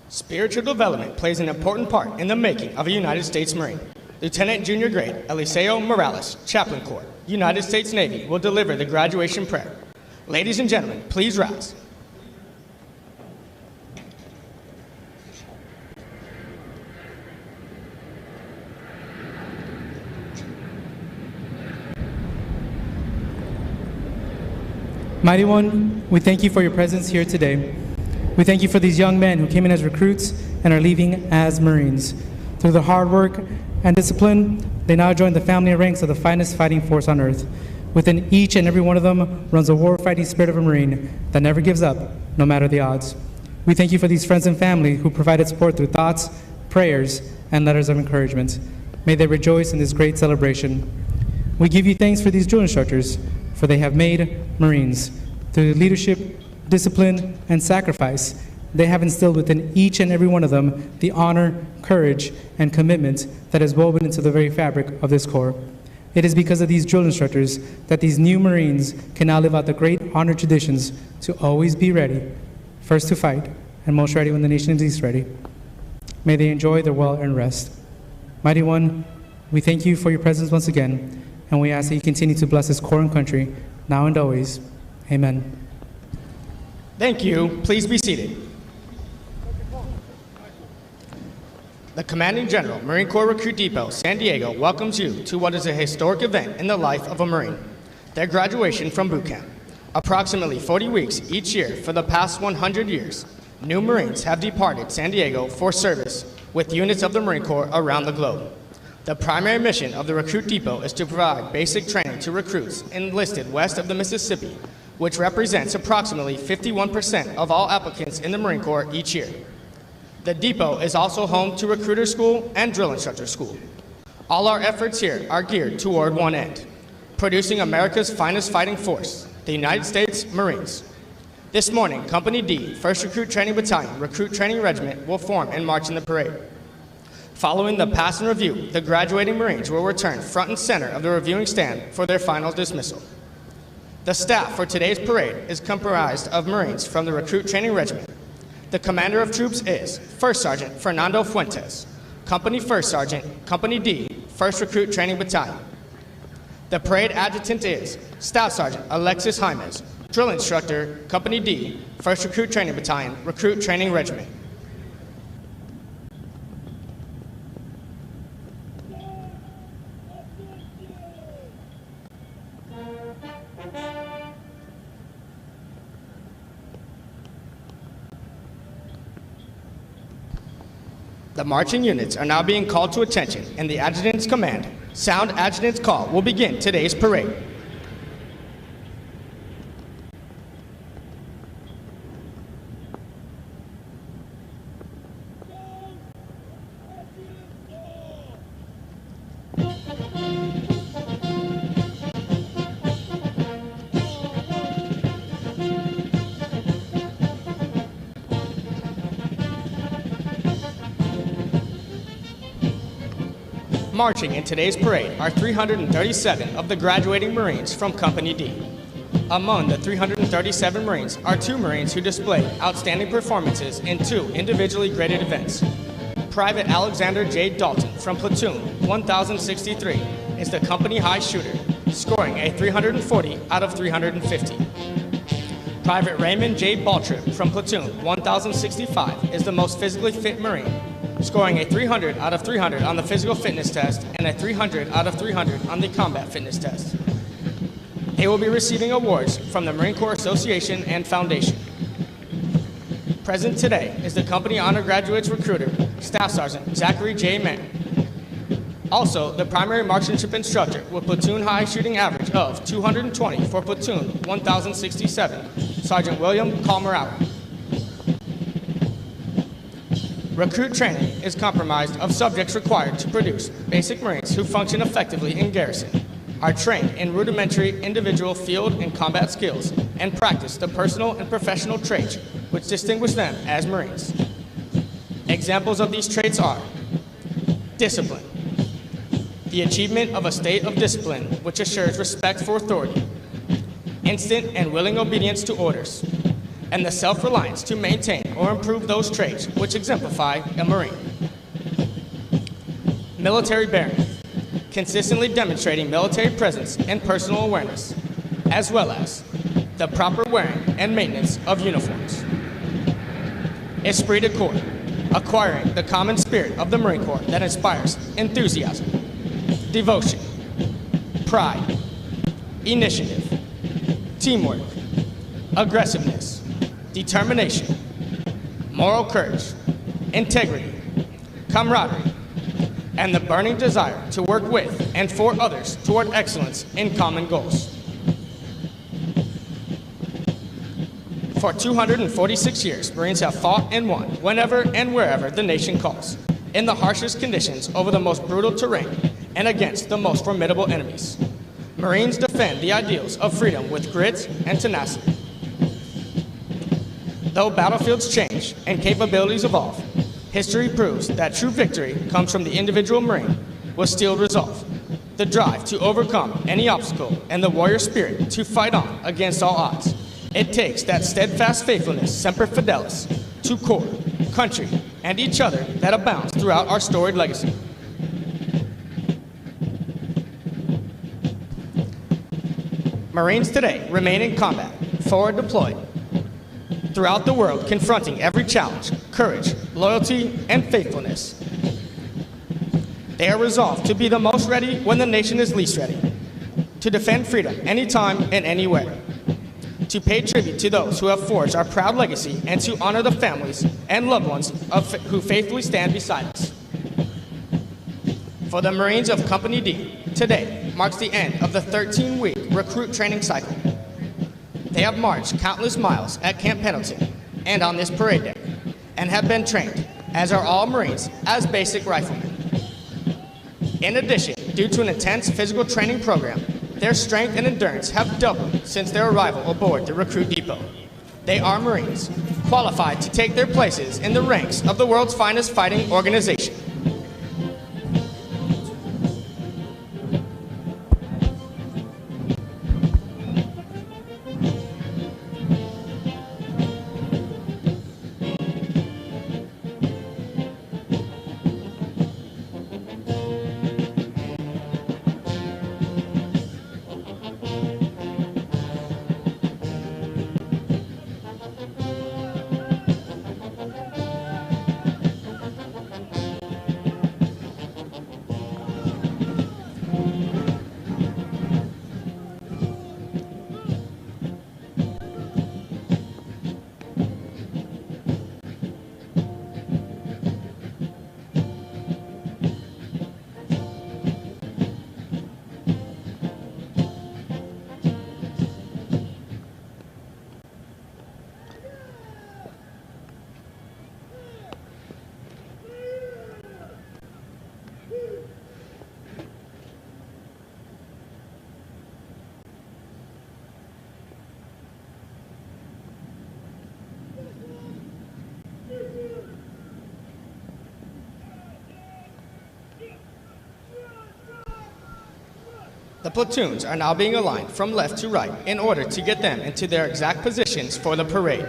Spiritual development plays an important part in the making of a United States Marine. Lieutenant Junior Grade Eliseo Morales, Chaplain Corps, United States Navy, will deliver the graduation prayer. Ladies and gentlemen, please rise. Mighty One, we thank you for your presence here today. We thank you for these young men who came in as recruits and are leaving as Marines. Through their hard work and discipline, they now join the family ranks of the finest fighting force on earth. Within each and every one of them runs a war-fighting spirit of a Marine that never gives up, no matter the odds. We thank you for these friends and family who provided support through thoughts, prayers, and letters of encouragement. May they rejoice in this great celebration. We give you thanks for these drill instructors, for they have made Marines. Through leadership, discipline, and sacrifice, they have instilled within each and every one of them the honor, courage, and commitment that is woven into the very fabric of this Corps. It is because of these drill instructors that these new Marines can now live out the great honor traditions to always be ready, first to fight, and most ready when the nation is least ready. May they enjoy their well-earned rest. Mighty One, we thank you for your presence once again, and we ask that you continue to bless this Corps and country, now and always. Amen. Thank you. Please be seated. The Commanding General, Marine Corps Recruit Depot, San Diego, welcomes you to what is a historic event in the life of a Marine, their graduation from boot camp. Approximately 40 weeks each year for the past 100 years, new Marines have departed San Diego for service with units of the Marine Corps around the globe. The primary mission of the Recruit Depot is to provide basic training to recruits enlisted west of the Mississippi, which represents approximately 51% of all applicants in the Marine Corps each year. The depot is also home to Recruiter School and Drill Instructor School. All our efforts here are geared toward one end, producing America's finest fighting force, the United States Marines. This morning, Company D, 1st Recruit Training Battalion, Recruit Training Regiment will form and march in the parade. Following the pass and review, the graduating Marines will return front and center of the reviewing stand for their final dismissal. The staff for today's parade is comprised of Marines from the Recruit Training Regiment. The commander of troops is First Sergeant Fernando Fuentes, Company First Sergeant, Company D, 1st Recruit Training Battalion. The parade adjutant is Staff Sergeant Alexis Jaimes, Drill Instructor, Company D, 1st Recruit Training Battalion, Recruit Training Regiment. The marching units are now being called to attention, and the adjutant's command, sound adjutant's call, will begin today's parade. Marching in today's parade are 337 of the graduating Marines from Company D. Among the 337 Marines are 2 Marines who displayed outstanding performances in 2 individually graded events. Private Alexander J. Dalton from Platoon 1063 is the company high shooter, scoring a 340 out of 350. Private Raymond J. Baltrip from Platoon 1065 is the most physically fit Marine, scoring a 300 out of 300 on the physical fitness test and a 300 out of 300 on the combat fitness test. They will be receiving awards from the Marine Corps Association and Foundation. Present today is the Company Honor Graduates Recruiter, Staff Sergeant Zachary J. Mann. Also, the primary marksmanship instructor with platoon high shooting average of 220 for Platoon 1067, Sergeant William Calmerauer. Recruit training is comprised of subjects required to produce basic Marines who function effectively in garrison, are trained in rudimentary individual field and combat skills, and practice the personal and professional traits which distinguish them as Marines. Examples of these traits are discipline, the achievement of a state of discipline which assures respect for authority, instant and willing obedience to orders, and the self-reliance to maintain or improve those traits which exemplify a Marine. Military bearing, consistently demonstrating military presence and personal awareness, as well as the proper wearing and maintenance of uniforms. Esprit de corps, acquiring the common spirit of the Marine Corps that inspires enthusiasm, devotion, pride, initiative, teamwork, aggressiveness, determination, moral courage, integrity, camaraderie, and the burning desire to work with and for others toward excellence in common goals. For 246 years, Marines have fought and won whenever and wherever the nation calls, in the harshest conditions over the most brutal terrain and against the most formidable enemies. Marines defend the ideals of freedom with grit and tenacity. Though battlefields change and capabilities evolve, history proves that true victory comes from the individual Marine with steeled resolve, the drive to overcome any obstacle, and the warrior spirit to fight on against all odds. It takes that steadfast faithfulness, semper fidelis, to corps, country, and each other that abounds throughout our storied legacy. Marines today remain in combat, forward deployed, throughout the world, confronting every challenge, courage, loyalty, and faithfulness. They are resolved to be the most ready when the nation is least ready, to defend freedom anytime and anywhere, to pay tribute to those who have forged our proud legacy, and to honor the families and loved ones who faithfully stand beside us. For the Marines of Company D, today marks the end of the 13-week recruit training cycle. They have marched countless miles at Camp Pendleton and on this parade deck, and have been trained, as are all Marines, as basic riflemen. In addition, due to an intense physical training program, their strength and endurance have doubled since their arrival aboard the Recruit Depot. They are Marines, qualified to take their places in the ranks of the world's finest fighting organization. The platoons are now being aligned from left to right in order to get them into their exact positions for the parade.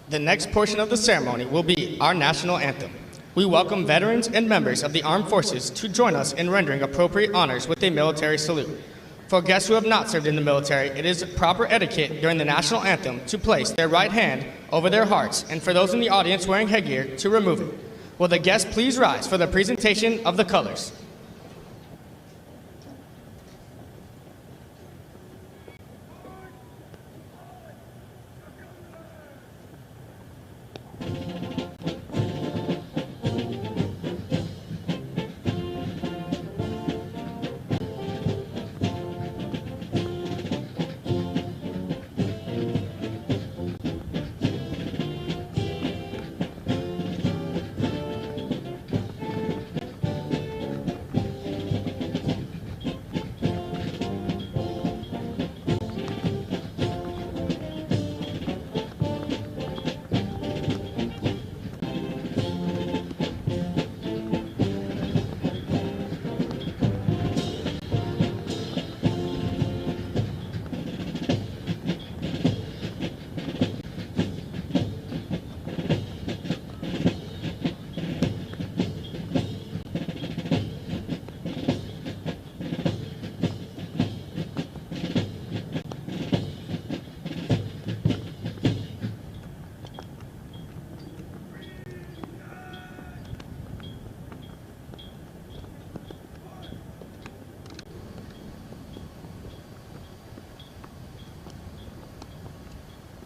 The next portion of the ceremony will be our national anthem. We welcome veterans and members of the armed forces to join us in rendering appropriate honors with a military salute. For guests who have not served in the military, it is proper etiquette during the national anthem to place their right hand over their hearts, and for those in the audience wearing headgear, to remove it. Will the guests please rise for the presentation of the colors?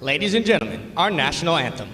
Ladies and gentlemen, our national anthem.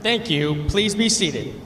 Thank you. Please be seated.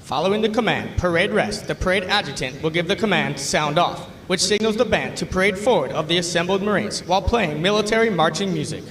Following the command, parade rest, the parade adjutant will give the command, sound off, which signals the band to parade forward of the assembled Marines while playing military marching music.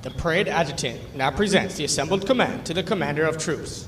The parade adjutant now presents the assembled command to the commander of troops.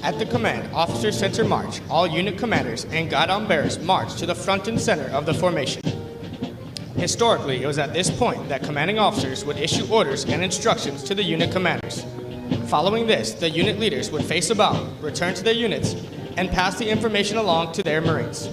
At the command officer center march, all unit commanders and guidon bearers march to the front and center of the formation. Historically, it was at this point that commanding officers would issue orders and instructions to the unit commanders. Following this, the unit leaders would face about, return to their units, and pass the information along to their Marines.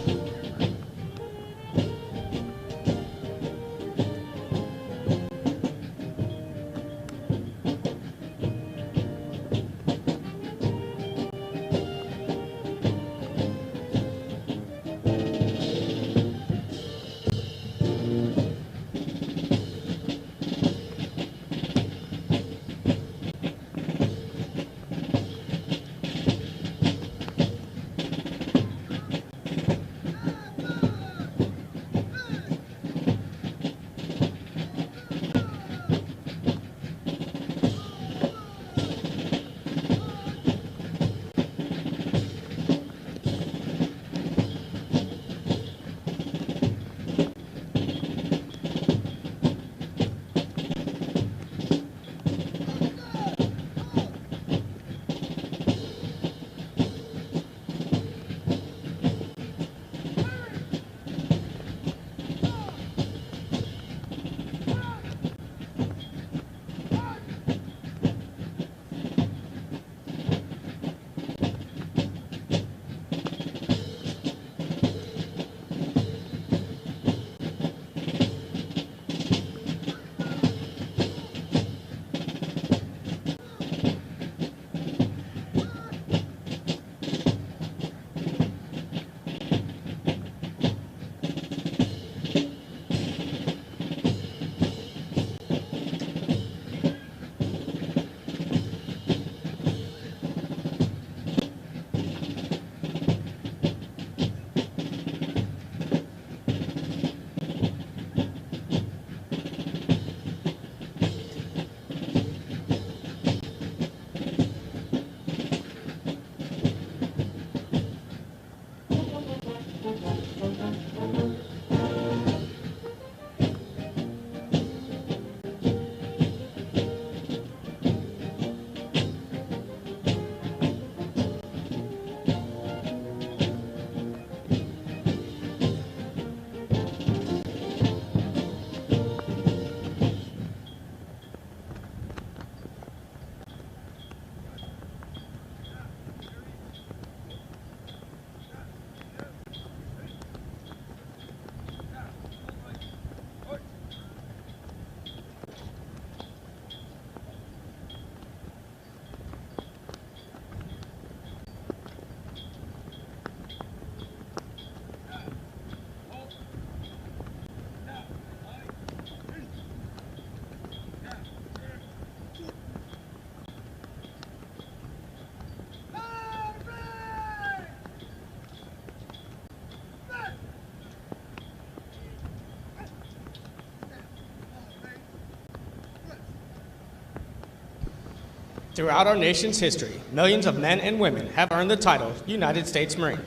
Throughout our nation's history, millions of men and women have earned the title United States Marine.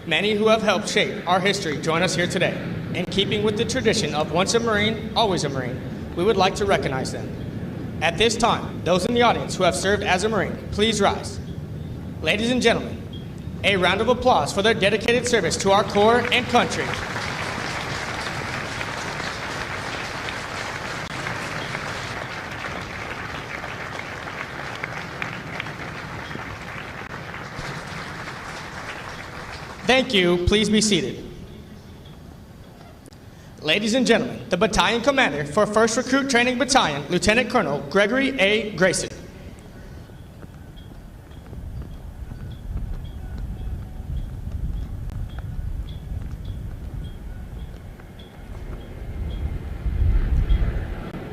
Many who have helped shape our history join us here today. In keeping with the tradition of once a Marine, always a Marine, we would like to recognize them. At this time, those in the audience who have served as a Marine, please rise. Ladies and gentlemen, a round of applause for their dedicated service to our Corps and country. Thank you. Please be seated. Ladies and gentlemen, the battalion commander for 1st Recruit Training Battalion, Lieutenant Colonel Gregory A. Grayson.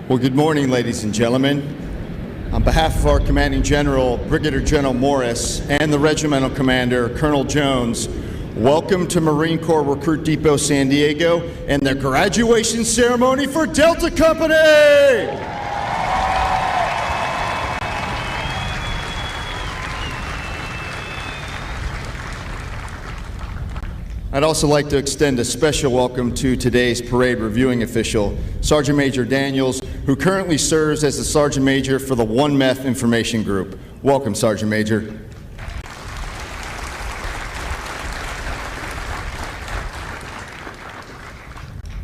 Well, good morning, ladies and gentlemen. On behalf of our Commanding General, Brigadier General Morris, and the Regimental Commander, Colonel Jones, welcome to Marine Corps Recruit Depot San Diego and the graduation ceremony for Delta Company! I'd also like to extend a special welcome to today's parade reviewing official, Sergeant Major Daniels, who currently serves as the Sergeant Major for the 1MEF Information Group. Welcome, Sergeant Major.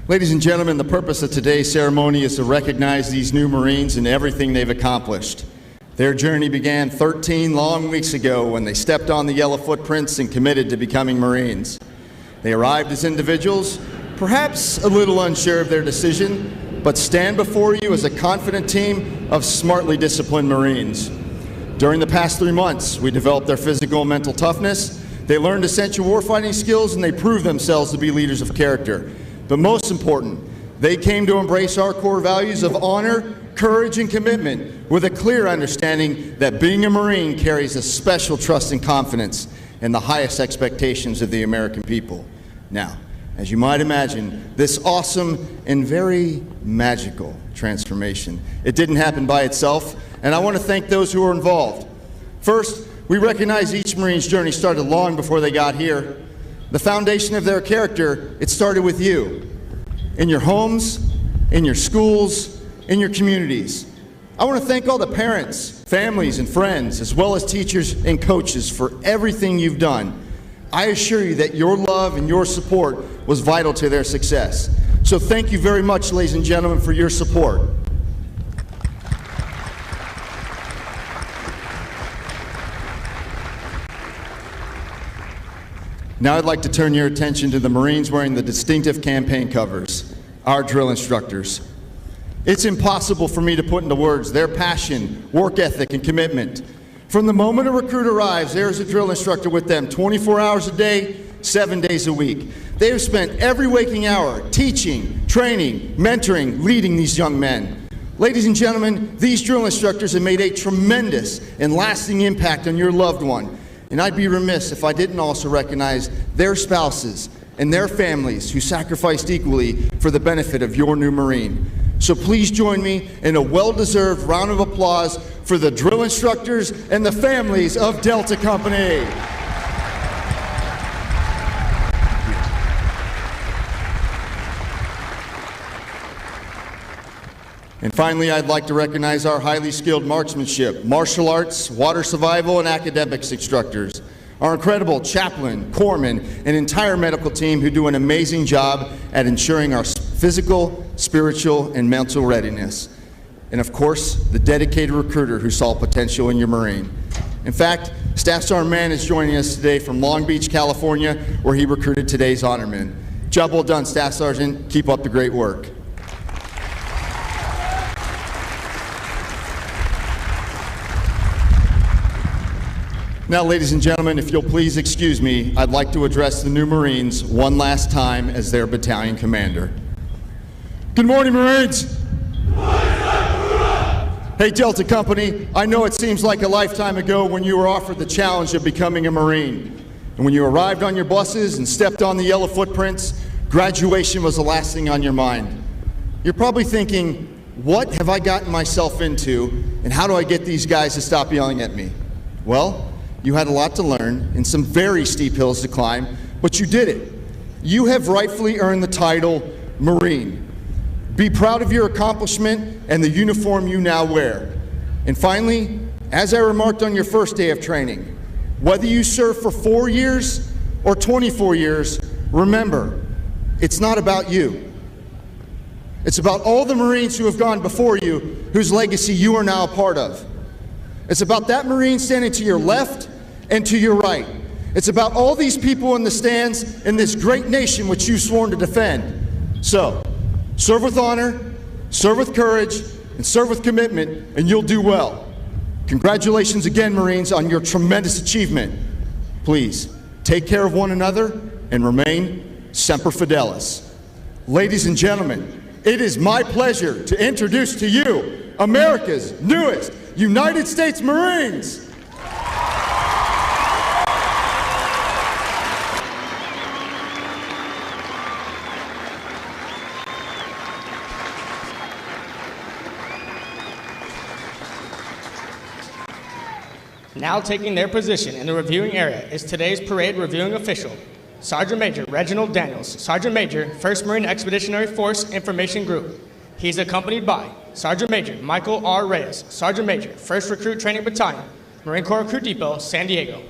Ladies and gentlemen, the purpose of today's ceremony is to recognize these new Marines and everything they've accomplished. Their journey began 13 long weeks ago when they stepped on the yellow footprints and committed to becoming Marines. They arrived as individuals, perhaps a little unsure of their decision, but stand before you as a confident team of smartly disciplined Marines. During the past 3 months, we developed their physical and mental toughness, they learned essential warfighting skills, and they proved themselves to be leaders of character. But most important, they came to embrace our core values of honor, courage, and commitment with a clear understanding that being a Marine carries a special trust and confidence and the highest expectations of the American people. Now, as you might imagine, this awesome and very magical transformation, it didn't happen by itself, and I want to thank those who were involved. First, we recognize each Marine's journey started long before they got here. The foundation of their character, it started with you, in your homes, in your schools, in your communities. I want to thank all the parents, families, and friends, as well as teachers and coaches for everything you've done. I assure you that your love and your support was vital to their success. So thank you very much, ladies and gentlemen, for your support. Now I'd like to turn your attention to the Marines wearing the distinctive campaign covers, our drill instructors. It's impossible for me to put into words their passion, work ethic, and commitment. From the moment a recruit arrives, there is a drill instructor with them 24 hours a day, 7 days a week. They have spent every waking hour teaching, training, mentoring, leading these young men. Ladies and gentlemen, these drill instructors have made a tremendous and lasting impact on your loved one. And I'd be remiss if I didn't also recognize their spouses and their families who sacrificed equally for the benefit of your new Marine. So please join me in a well-deserved round of applause for the drill instructors and the families of Delta Company. And finally, I'd like to recognize our highly skilled marksmanship, martial arts, water survival, and academics instructors, our incredible chaplain, corpsmen, and entire medical team who do an amazing job at ensuring our physical, spiritual, and mental readiness. And of course, the dedicated recruiter who saw potential in your Marine. In fact, Staff Sergeant Mann is joining us today from Long Beach, California, where he recruited today's honorman. Job well done, Staff Sergeant. Keep up the great work. Now, ladies and gentlemen, if you'll please excuse me, I'd like to address the new Marines one last time as their battalion commander. Good morning, Marines. Hey, Delta Company, I know it seems like a lifetime ago when you were offered the challenge of becoming a Marine. And when you arrived on your buses and stepped on the yellow footprints, graduation was the last thing on your mind. You're probably thinking, What have I gotten myself into, and how do I get these guys to stop yelling at me? Well, you had a lot to learn and some very steep hills to climb, but you did it. You have rightfully earned the title Marine. Be proud of your accomplishment and the uniform you now wear. And finally, as I remarked on your first day of training, whether you serve for 4 years or 24 years, remember, it's not about you. It's about all the Marines who have gone before you, whose legacy you are now a part of. It's about that Marine standing to your left and to your right. It's about all these people in the stands in this great nation which you've sworn to defend. So, serve with honor, serve with courage, and serve with commitment, and you'll do well. Congratulations again, Marines, on your tremendous achievement. Please, take care of one another and remain Semper Fidelis. Ladies and gentlemen, it is my pleasure to introduce to you America's newest United States Marines. Now taking their position in the reviewing area is today's parade reviewing official, Sergeant Major Reginald Daniels, Sergeant Major, 1st Marine Expeditionary Force Information Group. He's accompanied by Sergeant Major Michael R. Reyes, Sergeant Major, 1st Recruit Training Battalion, Marine Corps Recruit Depot, San Diego.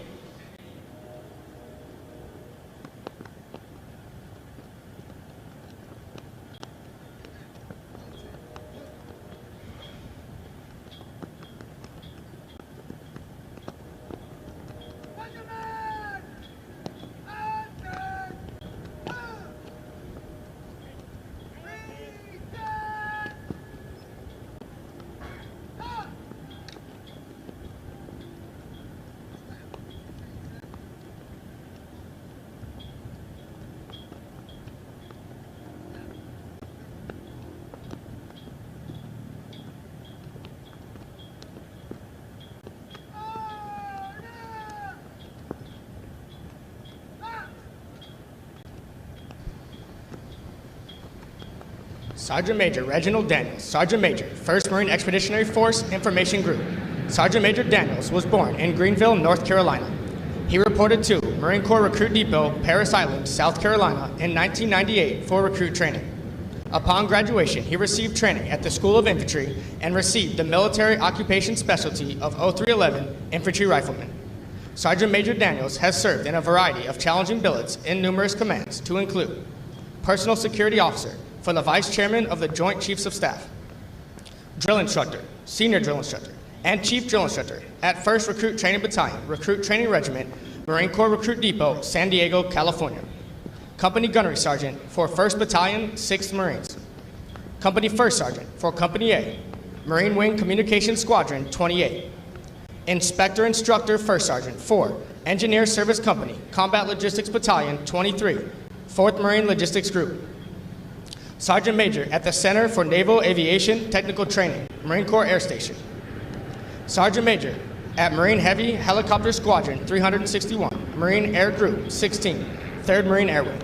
Sergeant Major Reginald Daniels, Sergeant Major, 1st Marine Expeditionary Force Information Group. Sergeant Major Daniels was born in Greenville, North Carolina. He reported to Marine Corps Recruit Depot, Parris Island, South Carolina in 1998 for recruit training. Upon graduation, he received training at the School of Infantry and received the military occupation specialty of 0311 Infantry Rifleman. Sergeant Major Daniels has served in a variety of challenging billets in numerous commands to include Personal Security Officer for the Vice Chairman of the Joint Chiefs of Staff, Drill Instructor, Senior Drill Instructor, and Chief Drill Instructor at 1st Recruit Training Battalion, Recruit Training Regiment, Marine Corps Recruit Depot, San Diego, California. Company Gunnery Sergeant for 1st Battalion, 6th Marines. Company First Sergeant for Company A, Marine Wing Communications Squadron 28. Inspector Instructor First Sergeant for Engineer Service Company, Combat Logistics Battalion 23, 4th Marine Logistics Group. Sergeant Major at the Center for Naval Aviation Technical Training, Marine Corps Air Station. Sergeant Major at Marine Heavy Helicopter Squadron 361, Marine Air Group 16, 3rd Marine Air Wing.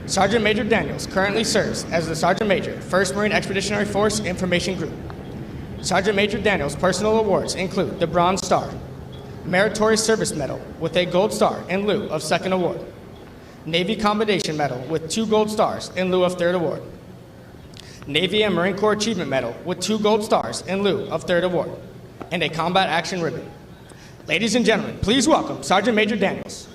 Sergeant Major Daniels currently serves as the Sergeant Major, 1st Marine Expeditionary Force Information Group. Sergeant Major Daniels' personal awards include the Bronze Star, Meritorious Service Medal with a Gold Star in lieu of 2nd Award, Navy Commendation Medal with 2 Gold Stars in lieu of 3rd Award, Navy and Marine Corps Achievement Medal with 2 Gold Stars in lieu of 3rd Award, and a Combat Action Ribbon. Ladies and gentlemen, please welcome Sergeant Major Daniels.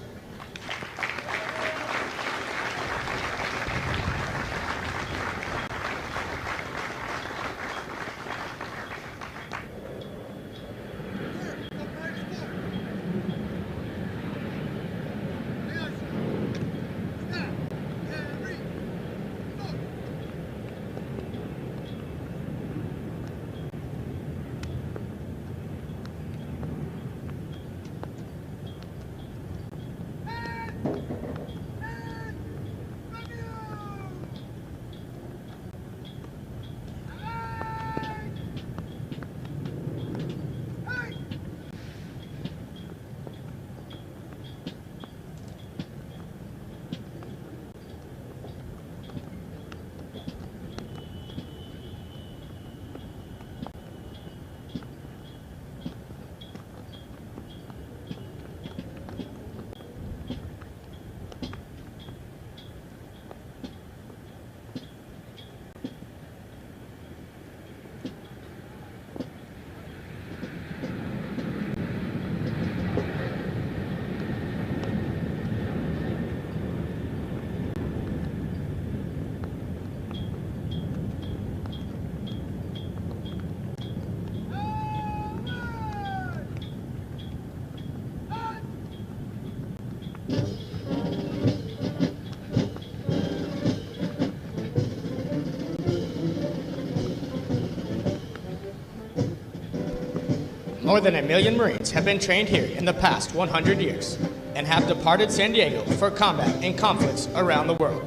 More than 1 million Marines have been trained here in the past 100 years and have departed San Diego for combat in conflicts around the world,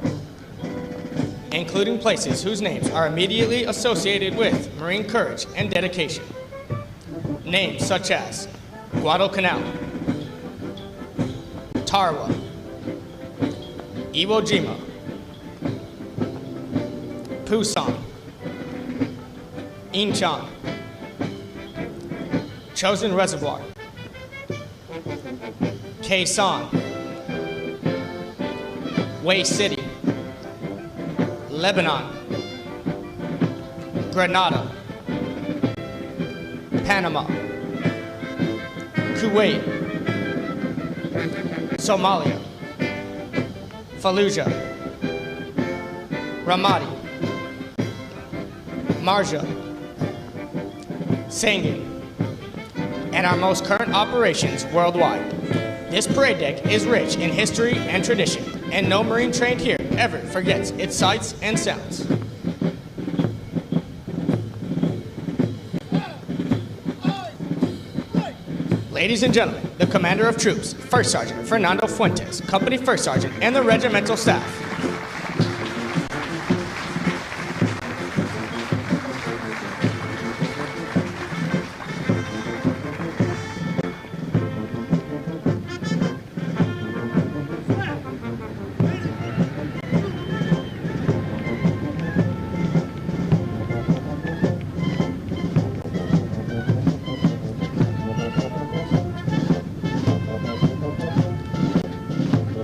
including places whose names are immediately associated with Marine courage and dedication. Names such as Guadalcanal, Tarawa, Iwo Jima, Pusan, Incheon, Chosin Reservoir, Quezon, Way City, Lebanon, Grenada, Panama, Kuwait, Somalia, Fallujah, Ramadi, Marja, Sangin, and our most current operations worldwide. This parade deck is rich in history and tradition, and no Marine trained here ever forgets its sights and sounds. Ladies and gentlemen, the Commander of Troops, First Sergeant Fernando Fuentes, Company First Sergeant, and the regimental staff.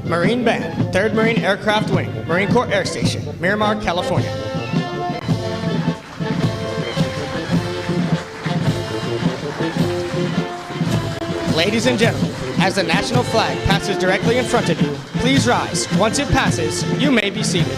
Marine Band, 3rd Marine Aircraft Wing, Marine Corps Air Station, Miramar, California. Ladies and gentlemen, as the national flag passes directly in front of you, please rise. Once it passes, you may be seated.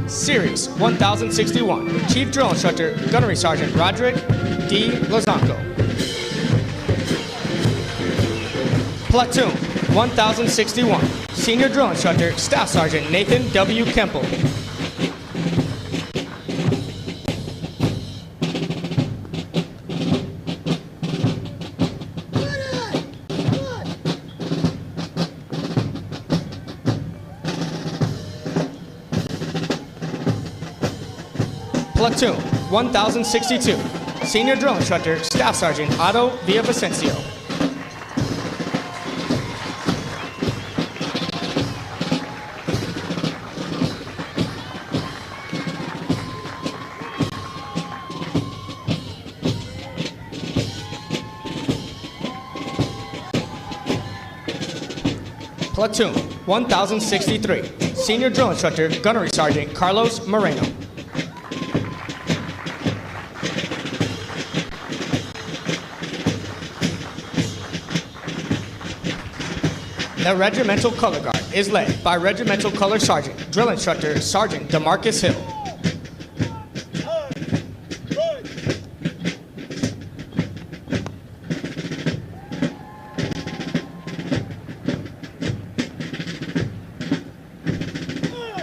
Series 1061, Chief Drill Instructor, Gunnery Sergeant Roderick D. Lozanco. Platoon 1061, Senior Drill Instructor, Staff Sergeant Nathan W. Kemple. Platoon 1062, Senior Drill Instructor, Staff Sergeant Otto Villavicencio. Platoon 1063, Senior Drill Instructor, Gunnery Sergeant Carlos Moreno. The Regimental Color Guard is led by Regimental Color Sergeant, Drill Instructor Sergeant DeMarcus Hill.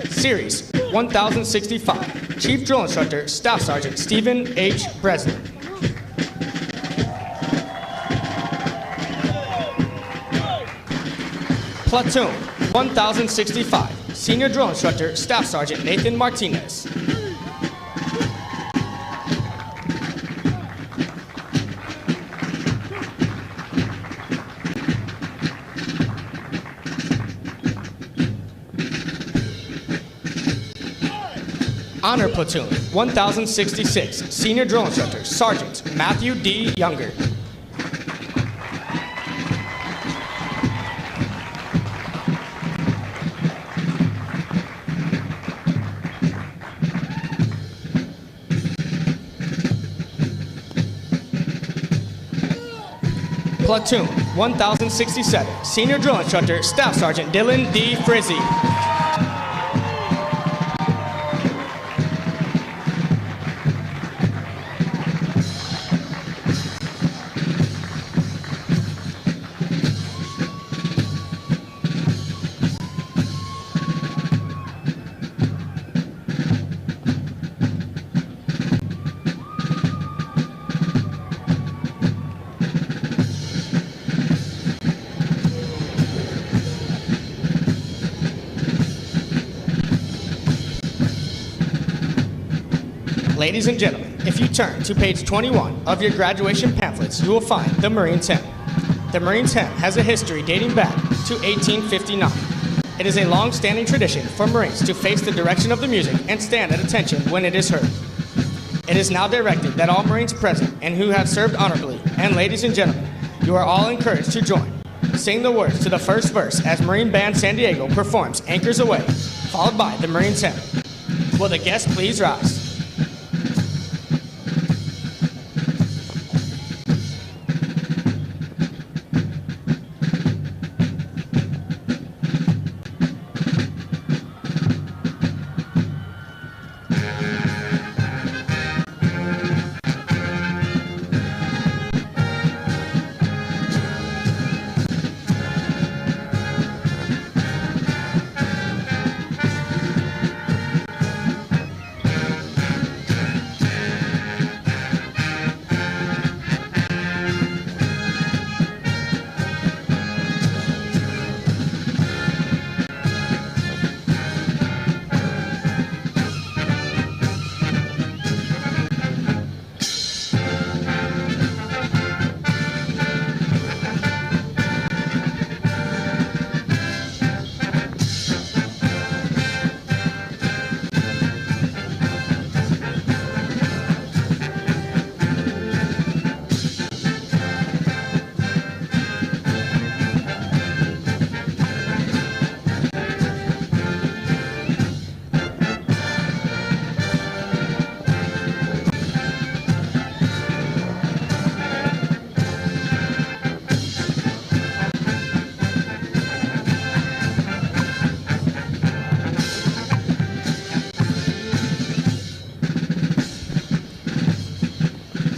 Series 1065, Chief Drill Instructor Staff Sergeant Stephen H. Breslin. Platoon 1065, Senior Drill Instructor, Staff Sergeant Nathan Martinez. Honor Platoon 1066, Senior Drill Instructor, Sergeant Matthew D. Younger. Platoon 1067, Senior Drill Instructor, Staff Sergeant Dylan D. Frizzy. Ladies and gentlemen, if you turn to page 21 of your graduation pamphlets, you will find the Marines Hymn. The Marines Hymn has a history dating back to 1859. It is a long-standing tradition for Marines to face the direction of the music and stand at attention when it is heard. It is now directed that all Marines present and who have served honorably, and ladies and gentlemen, you are all encouraged to join. Sing the words to the first verse as Marine Band San Diego performs Anchors Away, followed by the Marines Hymn. Will the guests please rise?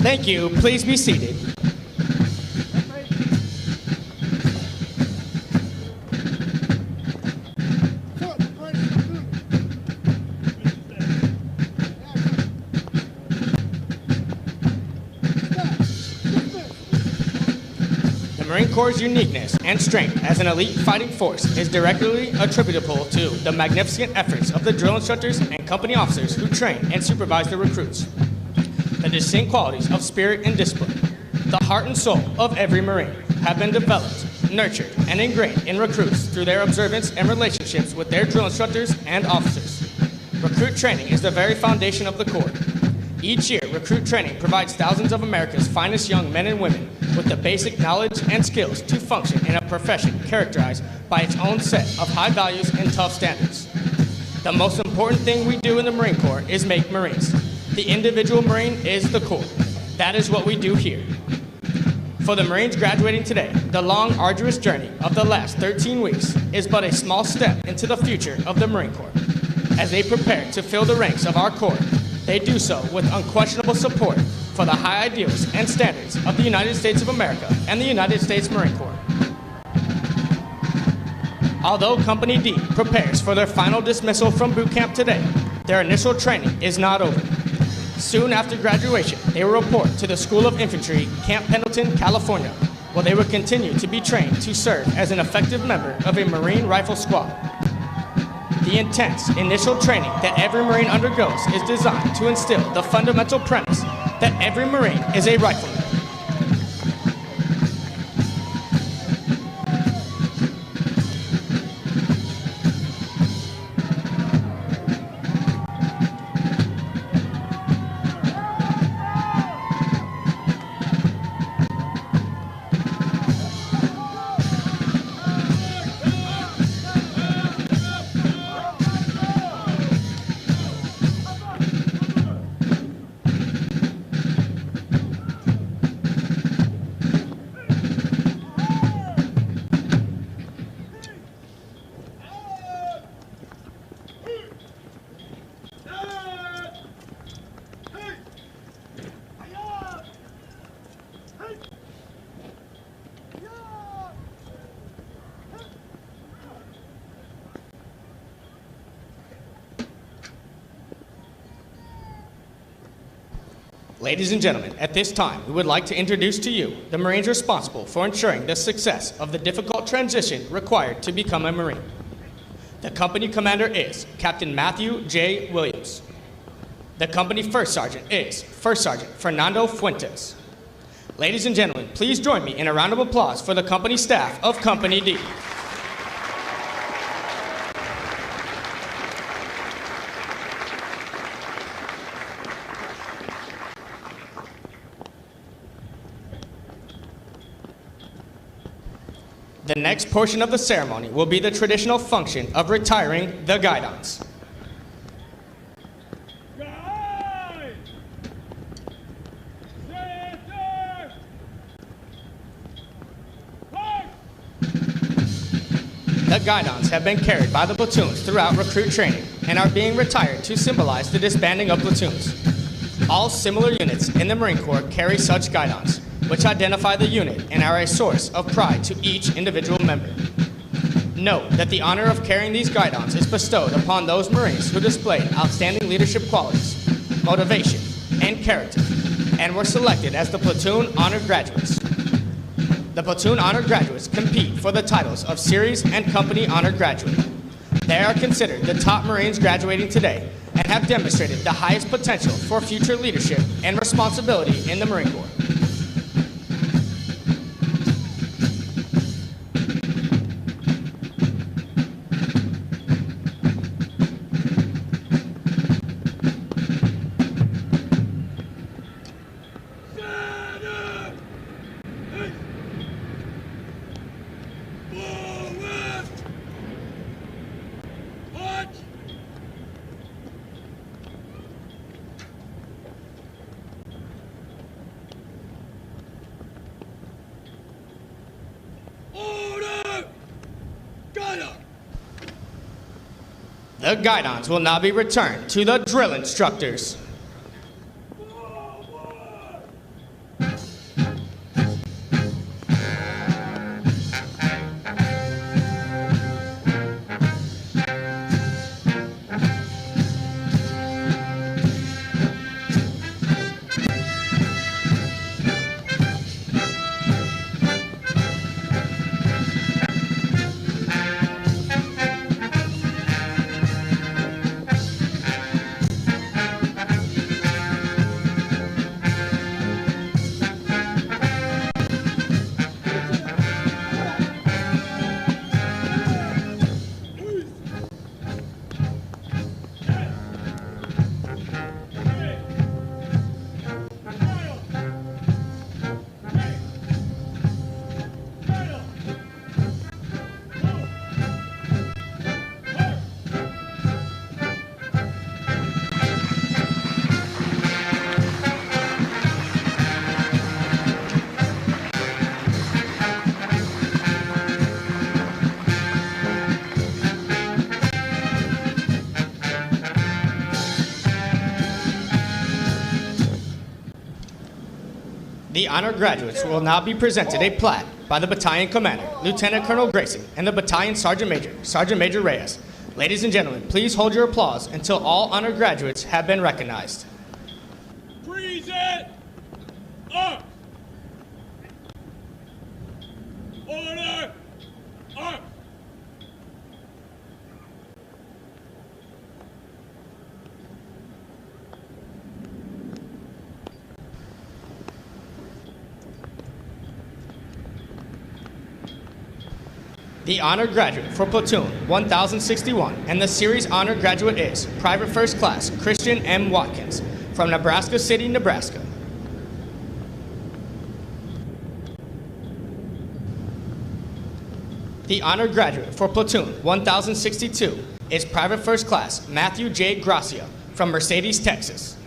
Thank you. Please be seated. The Marine Corps' uniqueness and strength as an elite fighting force is directly attributable to the magnificent efforts of the drill instructors and company officers who train and supervise the recruits. The distinct qualities of spirit and discipline, the heart and soul of every Marine, have been developed, nurtured, and ingrained in recruits through their observance and relationships with their drill instructors and officers. Recruit training is the very foundation of the Corps. Each year, recruit training provides thousands of America's finest young men and women with the basic knowledge and skills to function in a profession characterized by its own set of high values and tough standards. The most important thing we do in the Marine Corps is make Marines. The individual Marine is the Corps. That is what we do here. For the Marines graduating today, the long, arduous journey of the last 13 weeks is but a small step into the future of the Marine Corps. As they prepare to fill the ranks of our Corps, they do so with unquestionable support for the high ideals and standards of the United States of America and the United States Marine Corps. Although Company D prepares for their final dismissal from boot camp today, their initial training is not over. Soon after graduation, they will report to the School of Infantry, Camp Pendleton, California, where they will continue to be trained to serve as an effective member of a Marine Rifle Squad. The intense initial training that every Marine undergoes is designed to instill the fundamental premise that every Marine is a rifleman. Ladies and gentlemen, at this time, we would like to introduce to you the Marines responsible for ensuring the success of the difficult transition required to become a Marine. The company commander is Captain Matthew J. Williams. The company first sergeant is First Sergeant Fernando Fuentes. Ladies and gentlemen, please join me in a round of applause for the company staff of Company D. The next portion of the ceremony will be the traditional function of retiring the guidons. The guidons have been carried by the platoons throughout recruit training and are being retired to symbolize the disbanding of platoons. All similar units in the Marine Corps carry such guidons, which identify the unit and are a source of pride to each individual member. Note that the honor of carrying these guidons is bestowed upon those Marines who displayed outstanding leadership qualities, motivation, and character, and were selected as the platoon honored graduates. The platoon honored graduates compete for the titles of Series and Company honored graduate. They are considered the top Marines graduating today and have demonstrated the highest potential for future leadership and responsibility in the Marine Corps. The guidons will now be returned to the drill instructors. The honored graduates will now be presented a plaque by the battalion commander, Lieutenant Colonel Grayson, and the battalion sergeant major, Sergeant Major Reyes. Ladies and gentlemen, please hold your applause until all honored graduates have been recognized. Present up. Order up. The honored graduate for platoon 1061 and the series honored graduate is Private First Class Christian M. Watkins from Nebraska City, Nebraska. The honored graduate for platoon 1062 is Private First Class Matthew J. Gracia from Mercedes, Texas.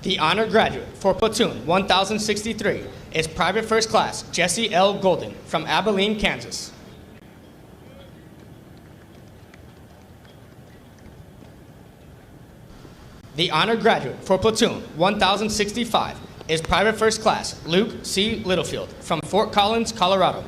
The honored graduate for platoon 1063 is Private First Class Jesse L. Golden from Abilene, Kansas. The honored graduate for platoon 1065 is Private First Class Luke C. Littlefield from Fort Collins, Colorado.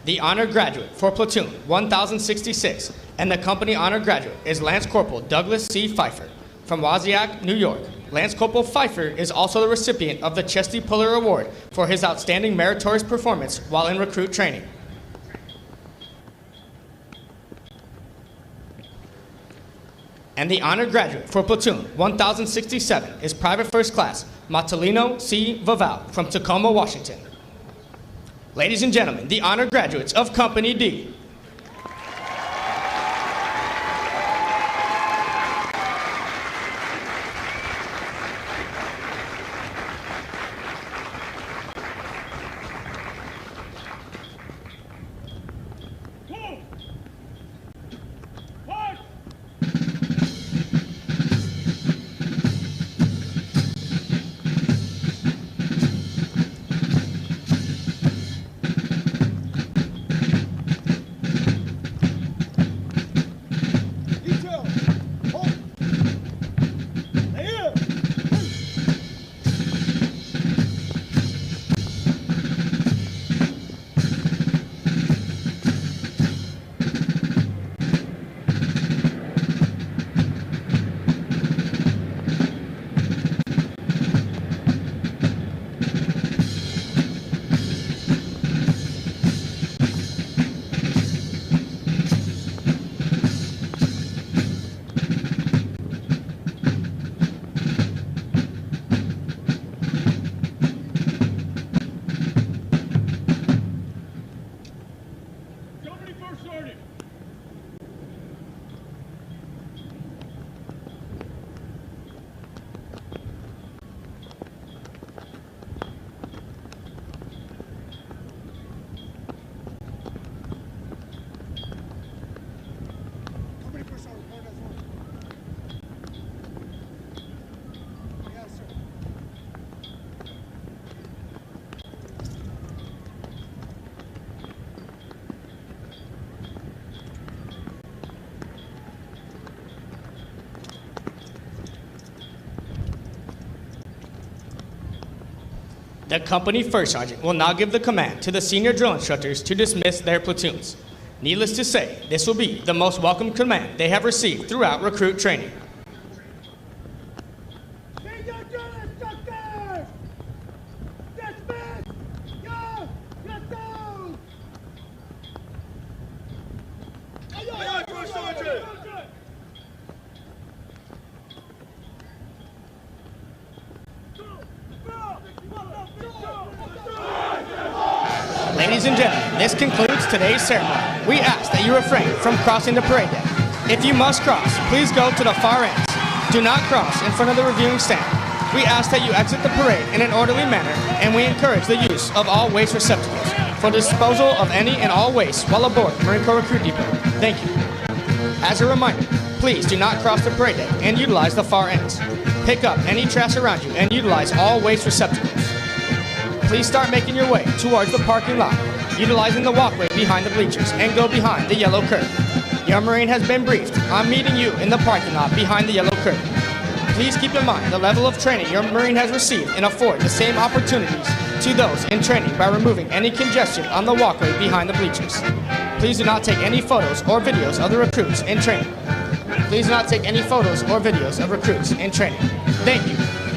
The honored graduate for platoon 1066 and the company honored graduate is Lance Corporal Douglas C. Pfeiffer From Wasiak, New York, Lance Corporal Pfeiffer is also the recipient of the Chesty Puller Award for his outstanding meritorious performance while in recruit training. And the honor graduate for Platoon 1067 is Private First Class Matalino C. Vaval from Tacoma, Washington. Ladies and gentlemen, the honor graduates of Company D. The company first sergeant will now give the command to the senior drill instructors to dismiss their platoons. Needless to say, this will be the most welcome command they have received throughout recruit training. Senior drill instructors! Dismiss your platoon! Aye, First Sergeant! Ladies and gentlemen, this concludes today's ceremony. We ask that you refrain from crossing the parade deck. If you must cross, please go to the far ends. Do not cross in front of the reviewing stand. We ask that you exit the parade in an orderly manner, and we encourage the use of all waste receptacles for disposal of any and all waste while aboard Marine Corps Recruit Depot. Thank you. As a reminder, please do not cross the parade deck and utilize the far ends. Pick up any trash around you and utilize all waste receptacles. Please start making your way towards the parking lot, utilizing the walkway behind the bleachers, and go behind the yellow curtain. Your Marine has been briefed on meeting you in the parking lot behind the yellow curtain. Please keep in mind the level of training your Marine has received and afford the same opportunities to those in training by removing any congestion on the walkway behind the bleachers. Please do not take any photos or videos of the recruits in training. Please do not take any photos or videos of recruits in training. Thank you.